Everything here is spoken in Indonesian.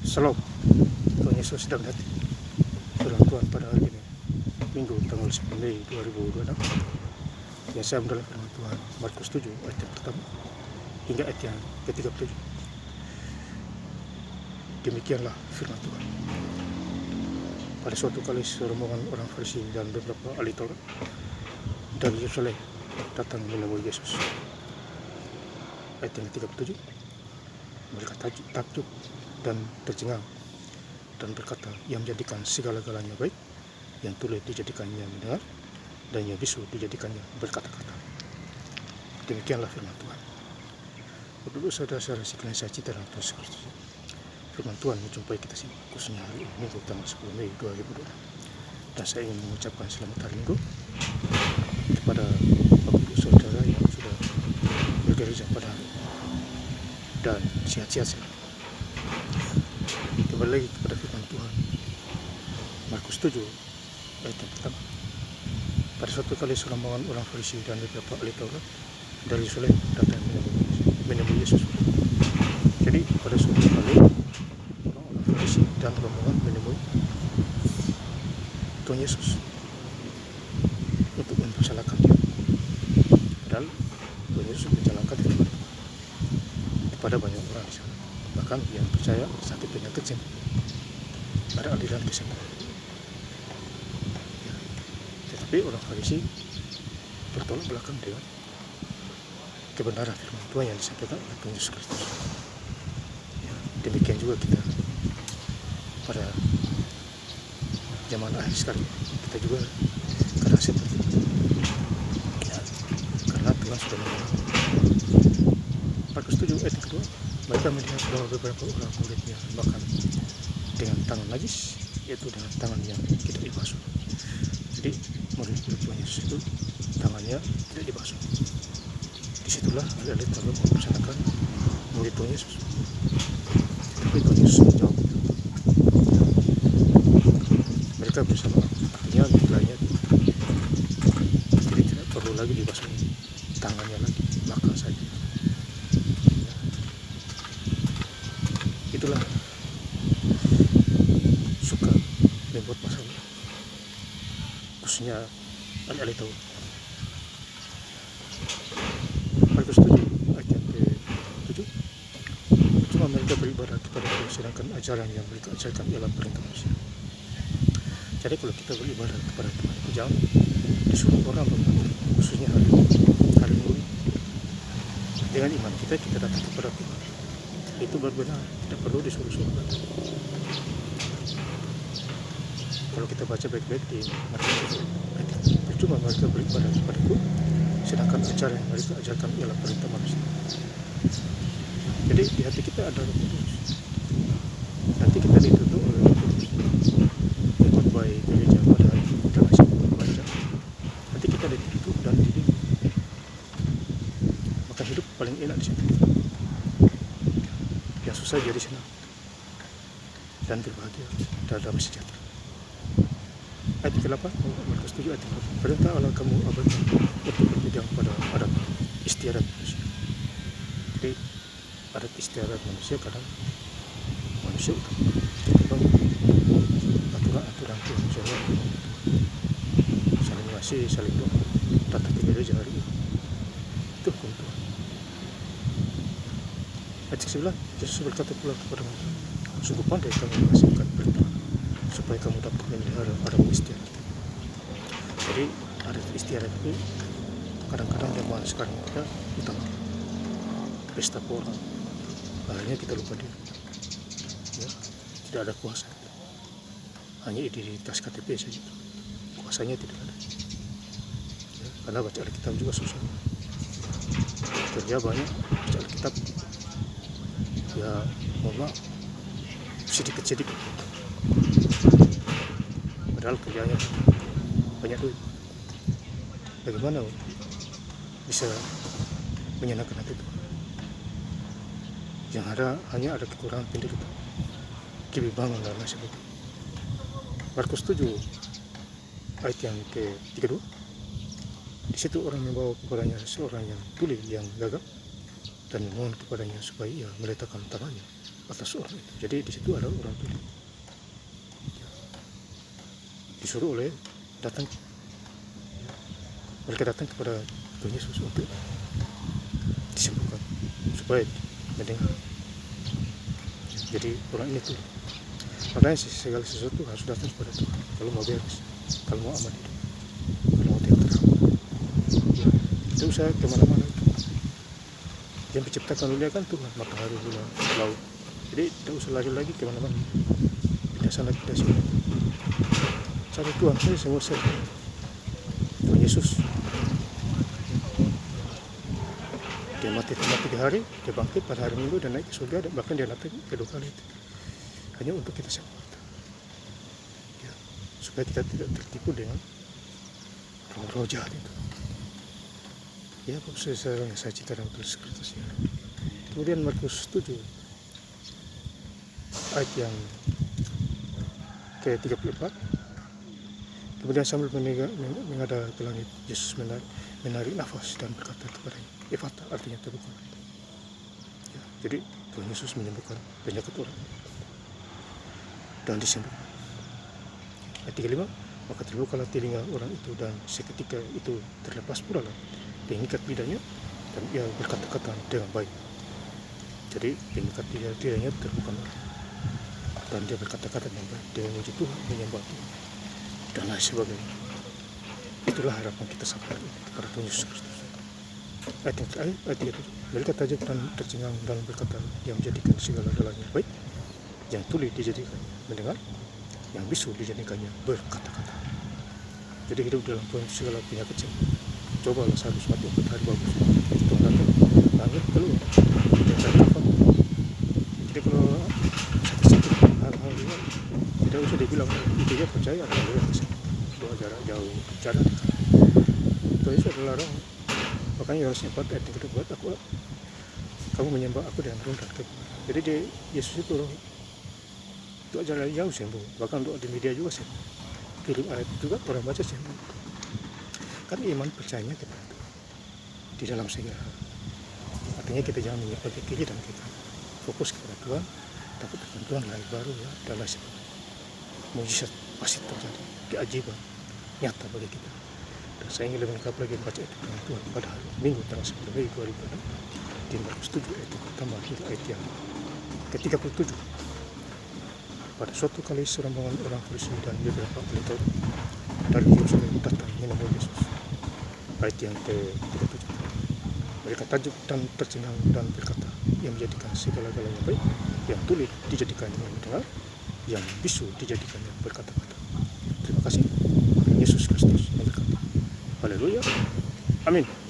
Shalom, Tuhan Yesus sedang hati. Firman Tuhan pada hari ini, Minggu tanggal 10 Mei 2026. Yang saya mendalam firman Tuhan, Markus 7 ayat yang pertama hingga ayat yang ke-37. Demikianlah firman Tuhan. Pada suatu kali serombongan orang Farisi dan beberapa ahli Taurat dari Yerusalem datang menemui Yesus. Ayat yang ke-37, mereka takjub dan tercengang dan berkata, yang menjadikan segala-galanya baik, yang tuli dijadikannya mendengar, dan yang bisu dijadikannya berkata-kata. Demikianlah firman Tuhan. Bapak-Ibu, saudara-saudara sekalian, saya cinta dalam Tuhan Yesus Kristus. Firman Tuhan menjumpai kita sini, khususnya hari ini, Minggu tanggal 10 Mei 2022. Dan saya ingin mengucapkan selamat hari Minggu kepada Bapak-Ibu saudara yang sudah bergereja pada hari ini. Dan sehat-sehat selalu. Kembali lagi kepada firman Tuhan. Markus 7 ayat yang pertama. Pada suatu kali serombongan orang Farisi dan beberapa ahli Taurat dari Yerusalem datang menemui Yesus. Jadi pada suatu kali orang Farisi dan rombongan menemui Tuhan Yesus untuk mempersalahkan dia. Padahal Tuhan Yesus menjalankan firman Tuhan kepada banyak orang di sana. Bahkan yang percaya sakit penyakit sembuh, ada aliran kesembuhan. Ya. Tetapi orang Farisi bertolak belakang dengan kebenaran firman Tuhan yang disampaikan oleh Tuhan Yesus Kristus. Ya. Demikian juga kita pada zaman akhir sekarang, kita juga kadang seperti itu. Ya. Karena Tuhan sudah mengenal. Markus 7 ayat kedua, mereka melihat bahwa beberapa orang muridnya makan dengan tangan najis, yaitu dengan tangan yang tidak dibasuh. Jadi murid-murid Tuhan Yesus itu tangannya tidak dibasuh. Disitulah ahli Taurat mempersalahkan murid Tuhan Yesus. Tapi Tuhan Yesus menjawab, mereka bersama artinya nilainya, jadi tidak perlu lagi dibasuh tangannya lagi, makan saja. Itulah suka membuat masalah, khususnya ahli Taurat. Markus 7 ayat yang ke-7, cuma mereka beribadah kepada Allah, sedangkan ajaran yang mereka ajarkan ialah perintah manusia. Jadi kalau kita beribadah kepada Tuhan, jangan disuruh orang beribadah, khususnya hari ini. Dengan iman kita datang kepada Tuhan. Itu benar, tidak perlu disuruh-suruh. Kalau kita baca baik-baik di Markus 7, percuma mereka beribadah kepadaku, sedangkan ajaran yang mereka ajarkan ialah perintah manusia. Jadi di hati kita ada Roh Kudus. Nanti kita dituntut oleh Roh Kudus. Ikut baik gereja pada hari dan baca. Nanti kita dituntut dan dididik. Maka hidup paling enak di sini. Yang susah jadi senang dan berbahagia dalam sejahtera. Ayat ke-8, Markus 7 ayat ke-8. Perintah Allah kamu abaikan untuk berpegang pada adat istiadat manusia. Jadi adat istiadat manusia kadang manusia utama. Aturan-aturan Tuhan, misalnya saling ngasih, saling doa, datang ke gereja hari ini. Itu hukum Tuhan. Ayat ke-9, Yesus berkata pula kepada mereka, sungguh pandai kamu menghasilkan perintah supaya kamu dapat memelihara adat istiadat. Jadi adat istiadat ini kadang-kadang zaman sekarang kita utama pesta pora, akhirnya kita lupa diri. Ya, tidak ada kuasa, hanya identitas KTP saja, kuasanya tidak ada. Ya, karena baca Alkitab juga susah, kerja banyak, baca Alkitab ya mohon maaf sedikit-sedikit, padahal kerjanya banyak duit. Bagaimana bisa menyenangkan hati Tuhan? Yang ada hanya ada kekurangan penderitaan, kebimbangan dan lain sebagainya. Markus 7 ayat yang ke-32, di situ orang membawa kepadanya seorang yang tuli yang gagap dan memohon kepadanya supaya ia meletakkan tangannya atas orang itu. Jadi di situ ada orang tuli disuruh oleh datang, mereka datang kepada Tuhan Yesus untuk disembuhkan supaya mendengar. Jadi orang ini tuh makanya segala sesuatu harus datang kepada Tuhan kalau mau beres, kalau mau aman hidup, kalau mau terang. Ya, kita usah kemana-mana. Yang menciptakan dunia kan Tuhan, matahari, bulan, laut. Jadi tidak usah lari lagi kemana-mana, pindah sana pindah sini. Cari Tuhan saja semua Tuhan Yesus. Dia mati 3 hari, dia bangkit pada hari Minggu dan naik ke surga, dan bahkan dia datang kedua kali itu hanya untuk kita semua. Ya, supaya kita tidak tertipu dengan roh-roh jahat itu. Ya, sekarang saya cerita dalam tulis kertasnya. Kemudian Markus 7 ayat yang ke-34. Kemudian sambil menghadap ke langit, Yesus menarik nafas dan berkata kepadanya, Ephata, artinya terbuka. Ya, jadi Tuhan Yesus menyembuhkan penyakit orang dan disembuhkan. Ayat 35, maka terbukalah telinga orang itu dan seketika itu terlepas pula pengikat lidahnya dan ia berkata-kata dengan baik. Jadi pengikat lidahnya terbuka dan dia berkata-kata dengan baik. Dia memuji Tuhan, menyembah Tuhan dan lain sebagainya. Itulah harapan kita sampai kepada Tuhan Yesus Kristus. Ayat yang terakhir, ayat 37. Mereka tajam dan tercengang dan berkata, yang menjadikan segala-galanya baik, yang tuli dijadikannya mendengar, yang bisu dijadikannya berkata-kata. Jadi hidup dalam segala penyakit sembuh. Cobalah 144 hari bagus. Hitung langit keluar. Dan saya apa? Jadi kalau sakit-sakit hal-hal ini tidak usah dibilang, itu dia percaya atau tidak. Doa jarak jauh, jarak dekat. Itu adalah orang. Makanya harusnya ayat yang kedua, kamu menyembah aku dengan rendah dan kebal. Jadi Yesus itu loh, doa jarak jauh sembuh. Bahkan doa di media juga sembuh. Kirim ayat juga orang baca sembuh. Kan iman percayanya kepada Tuhan di dalam segala hal. Artinya kita jangan menyimpan ke kiri dan kita fokus kepada Tuhan, dapat ketentuan lahir baru ya, dan lain sebagainya. Mujizat pasti terjadi, keajaiban nyata bagi kita. Dan saya ingin lebih lengkap lagi baca itu dengan Tuhan pada hari Minggu tanggal 10 Mei 2006 di Markus 7 ayat pertama hingga ayat yang ke-37. Pada suatu kali serombongan orang Farisi dan beberapa ahli Taurat dari Yerusalem datang menemui Yesus. Ayat yang ke-37. Mereka takjub dan tercengang dan berkata, yang menjadikan segala-galanya baik, yang tuli dijadikannya mendengar, yang bisu dijadikannya berkata-kata. Terima kasih. Yesus Kristus memberkati. Haleluya. Amin.